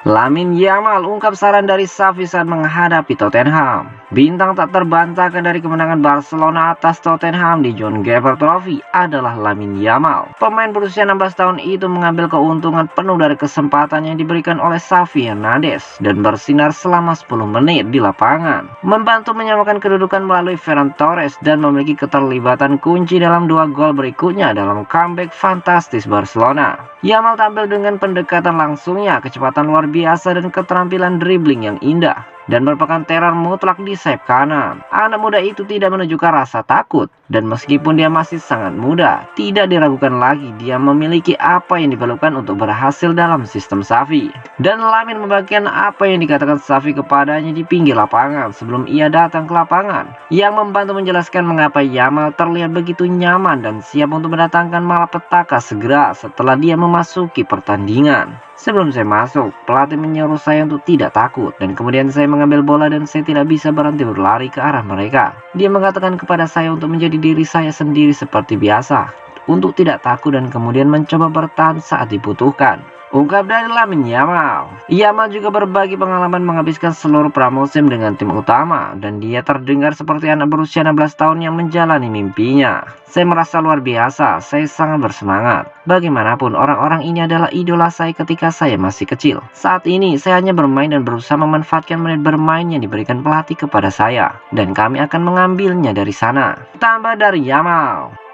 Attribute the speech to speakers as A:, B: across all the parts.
A: Lamine Yamal ungkap saran dari Xavi saat menghadapi Tottenham. Bintang tak terbantahkan dari kemenangan Barcelona atas Tottenham di John Gavin Trophy adalah Lamine Yamal. Pemain berusia 16 tahun itu mengambil keuntungan penuh dari kesempatan yang diberikan oleh Xavi Hernandez dan bersinar selama 10 menit di lapangan, membantu menyamakan kedudukan melalui Ferran Torres dan memiliki keterlibatan kunci dalam 2 gol berikutnya dalam comeback fantastis Barcelona. Yamal tampil dengan pendekatan langsungnya, kecepatan luar biasa dan keterampilan dribbling yang indah, dan merupakan teror mutlak di sayap kanan. Anak muda itu tidak menunjukkan rasa takut, dan meskipun dia masih sangat muda, tidak diragukan lagi dia memiliki apa yang diperlukan untuk berhasil dalam sistem Xavi. Dan Lamine membagikan apa yang dikatakan Xavi kepadanya di pinggir lapangan sebelum ia datang ke lapangan, yang membantu menjelaskan mengapa Yamal terlihat begitu nyaman dan siap untuk mendatangkan malapetaka segera setelah dia memasuki pertandingan. Sebelum saya masuk, pelatih menyuruh saya untuk tidak takut, dan kemudian saya mengambil bola dan saya tidak bisa berhenti berlari ke arah mereka. Dia mengatakan kepada saya untuk menjadi diri saya sendiri seperti biasa, untuk tidak takut dan kemudian mencoba bertahan saat dibutuhkan. Ungkap dari Lamine Yamal. Yamal juga berbagi pengalaman menghabiskan seluruh pramusim dengan tim utama, dan dia terdengar seperti anak berusia 16 tahun yang menjalani mimpinya. Saya merasa luar biasa, saya sangat bersemangat. Bagaimanapun, orang-orang ini adalah idola saya ketika saya masih kecil. Saat ini, saya hanya bermain dan berusaha memanfaatkan menit bermain yang diberikan pelatih kepada saya, dan kami akan mengambilnya dari sana. Tambah dari Yamal.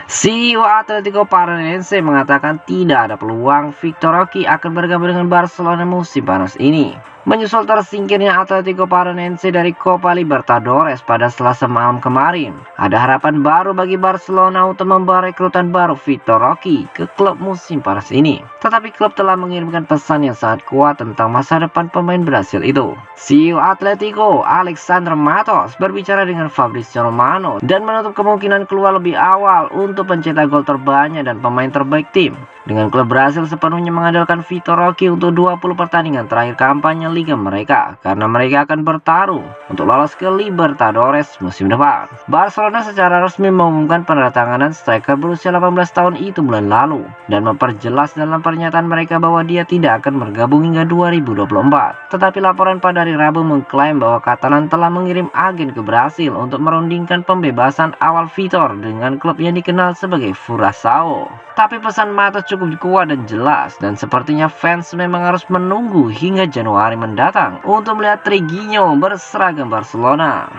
A: CEO Atletico Paranaense mengatakan tidak ada peluang Victor Roque akan bergabung dengan Barcelona musim panas ini, menyusul tersingkirnya Atletico Paranaense dari Copa Libertadores pada Selasa malam kemarin. Ada harapan baru bagi Barcelona untuk membawa rekrutan baru Victor Roque ke klub musim panas ini, tetapi klub telah mengirimkan pesan yang sangat kuat tentang masa depan pemain Brasil itu. CEO Atletico Alexander Matos berbicara dengan Fabrizio Romano dan menutup kemungkinan keluar lebih awal untuk pencetak gol terbanyak dan pemain terbaik tim, dengan klub Brasil sepenuhnya mengandalkan Victor Roque untuk 20 pertandingan terakhir kampanye liga mereka, karena mereka akan bertarung untuk lolos ke Libertadores musim depan. Barcelona secara resmi mengumumkan penandatanganan striker berusia 18 tahun itu bulan lalu, dan memperjelas dalam pernyataan mereka bahwa dia tidak akan bergabung hingga 2024. Tetapi laporan pada hari Rabu mengklaim bahwa Catalan telah mengirim agen ke Brasil untuk merundingkan pembebasan awal Victor dengan klub yang dikenal sebagai Furaçao. Tapi pesan Matos cukup kuat dan jelas, dan sepertinya fans memang harus menunggu hingga Januari mendatang untuk melihat Triguinho berseragam Barcelona.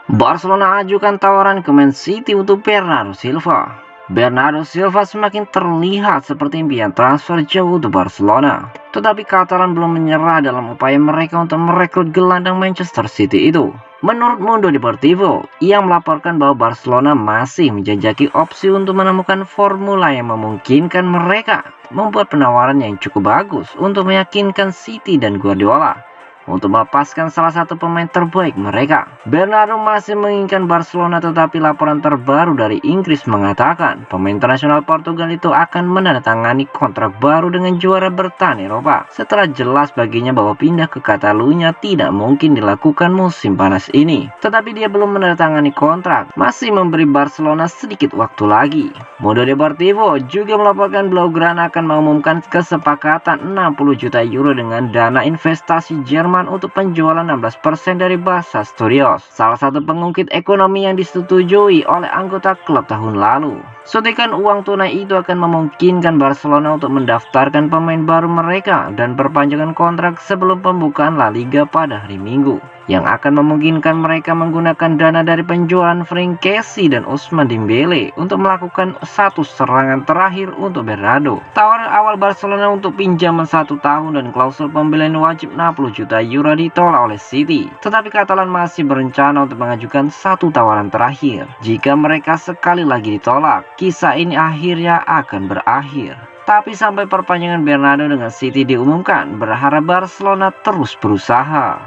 A: Barcelona ajukan tawaran ke Man City untuk Bernardo Silva. Bernardo Silva semakin terlihat seperti impian transfer jauh untuk Barcelona, tetapi Catalan belum menyerah dalam upaya mereka untuk merekrut gelandang Manchester City itu. Menurut Mundo Deportivo, ia melaporkan bahwa Barcelona masih menjajaki opsi untuk menemukan formula yang memungkinkan mereka membuat penawaran yang cukup bagus untuk meyakinkan City dan Guardiola untuk melepaskan salah satu pemain terbaik mereka. Bernardo masih menginginkan Barcelona, tetapi laporan terbaru dari Inggris mengatakan pemain internasional Portugal itu akan menandatangani kontrak baru dengan juara bertahan Eropa setelah jelas baginya bahwa pindah ke Catalunya tidak mungkin dilakukan musim panas ini. Tetapi dia belum menandatangani kontrak, masih memberi Barcelona sedikit waktu lagi. Mundo Deportivo juga melaporkan Blaugrana akan mengumumkan kesepakatan 60 juta euro dengan dana investasi Jerman untuk penjualan 16% dari Barça Studios, salah satu pengungkit ekonomi yang disetujui oleh anggota klub tahun lalu. Suntikan uang tunai itu akan memungkinkan Barcelona untuk mendaftarkan pemain baru mereka dan perpanjangan kontrak sebelum pembukaan La Liga pada hari Minggu, yang akan memungkinkan mereka menggunakan dana dari penjualan Franck Kessie dan Ousmane Dembele untuk melakukan satu serangan terakhir untuk Bernardo. Tawaran awal Barcelona untuk pinjaman 1 tahun dan klausul pembelian wajib 60 juta euro ditolak oleh City, tetapi Catalan masih berencana untuk mengajukan satu tawaran terakhir. Jika mereka sekali lagi ditolak, kisah ini akhirnya akan berakhir. Tapi sampai perpanjangan Bernardo dengan City diumumkan, berharap Barcelona terus berusaha.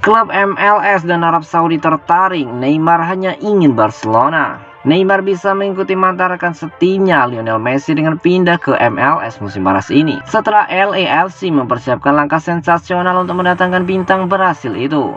A: Klub MLS dan Arab Saudi tertarik, Neymar hanya ingin Barcelona. Neymar bisa mengikuti mantan rekan setimnya Lionel Messi dengan pindah ke MLS musim panas ini. Setelah LAFC mempersiapkan langkah sensasional untuk mendatangkan bintang Brasil itu.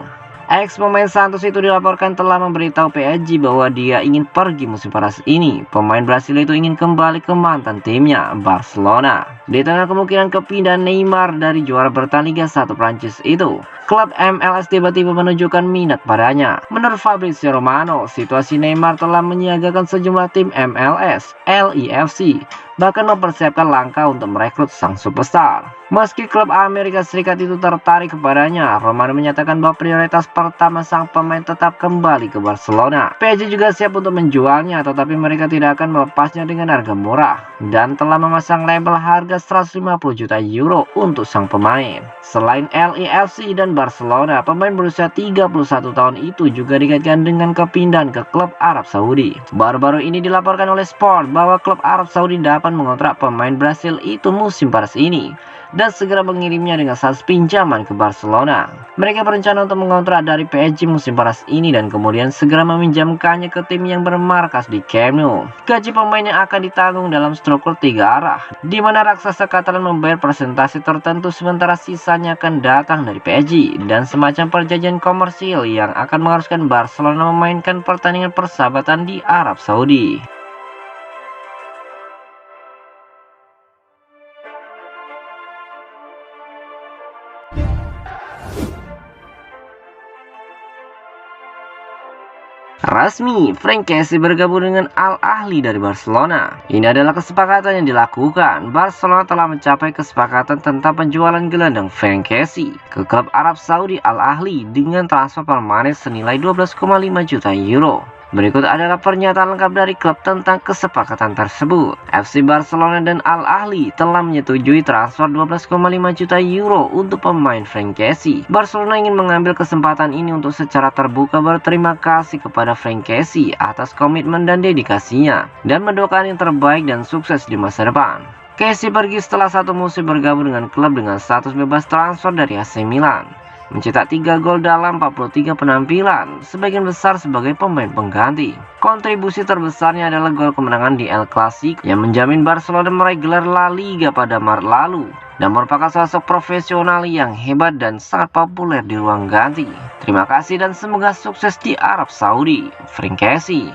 A: Ex pemain Santos itu dilaporkan telah memberitahu PSG bahwa dia ingin pergi musim panas ini. Pemain Brasil itu ingin kembali ke mantan timnya, Barcelona. Di tengah kemungkinan kepindahan Neymar dari juara bertahan Liga 1 Prancis itu, klub MLS tiba-tiba menunjukkan minat padanya. Menurut Fabrizio Romano, situasi Neymar telah menyiagakan sejumlah tim MLS, LAFC, bahkan mempersiapkan langkah untuk merekrut sang superstar. Meski klub Amerika Serikat itu tertarik kepadanya, Romano menyatakan bahwa prioritas pertama sang pemain tetap kembali ke Barcelona. PSG juga siap untuk menjualnya, tetapi mereka tidak akan melepasnya dengan harga murah dan telah memasang label harga 150 juta euro untuk sang pemain. Selain LAFC dan Barcelona, pemain berusia 31 tahun itu juga dikaitkan dengan kepindahan ke klub Arab Saudi. Baru-baru ini dilaporkan oleh Sport bahwa klub Arab Saudi dapat mengontrak pemain Brasil itu musim panas ini dan segera mengirimnya dengan status pinjaman ke Barcelona. Mereka berencana untuk mengontrak dari PSG musim panas ini dan kemudian segera meminjamkannya ke tim yang bermarkas di Camp Nou. Gaji pemain yang akan ditanggung dalam struktur 3 arah, di mana raksasa Catalan membayar persentase tertentu sementara sisanya akan datang dari PSG, dan semacam perjanjian komersil yang akan mengharuskan Barcelona memainkan pertandingan persahabatan di Arab Saudi. Resmi, Frank Kessie bergabung dengan Al Ahly dari Barcelona. Ini adalah kesepakatan yang dilakukan. Barcelona telah mencapai kesepakatan tentang penjualan gelandang Frank Kessie ke klub Arab Saudi Al Ahly dengan transfer permanen senilai 12,5 juta euro. Berikut adalah pernyataan lengkap dari klub tentang kesepakatan tersebut. FC Barcelona dan Al Ahly telah menyetujui transfer 12,5 juta euro untuk pemain Frank Kessie. Barcelona ingin mengambil kesempatan ini untuk secara terbuka berterima kasih kepada Frank Kessie atas komitmen dan dedikasinya, dan mendoakan yang terbaik dan sukses di masa depan. Kessie pergi setelah 1 musim bergabung dengan klub dengan status bebas transfer dari AC Milan. Mencetak 3 gol dalam 43 penampilan, sebagian besar sebagai pemain pengganti. Kontribusi terbesarnya adalah gol kemenangan di El Clasico yang menjamin Barcelona meraih gelar La Liga pada Maret lalu, dan merupakan sosok profesional yang hebat dan sangat populer di ruang ganti. Terima kasih dan semoga sukses di Arab Saudi, Frank Kessie.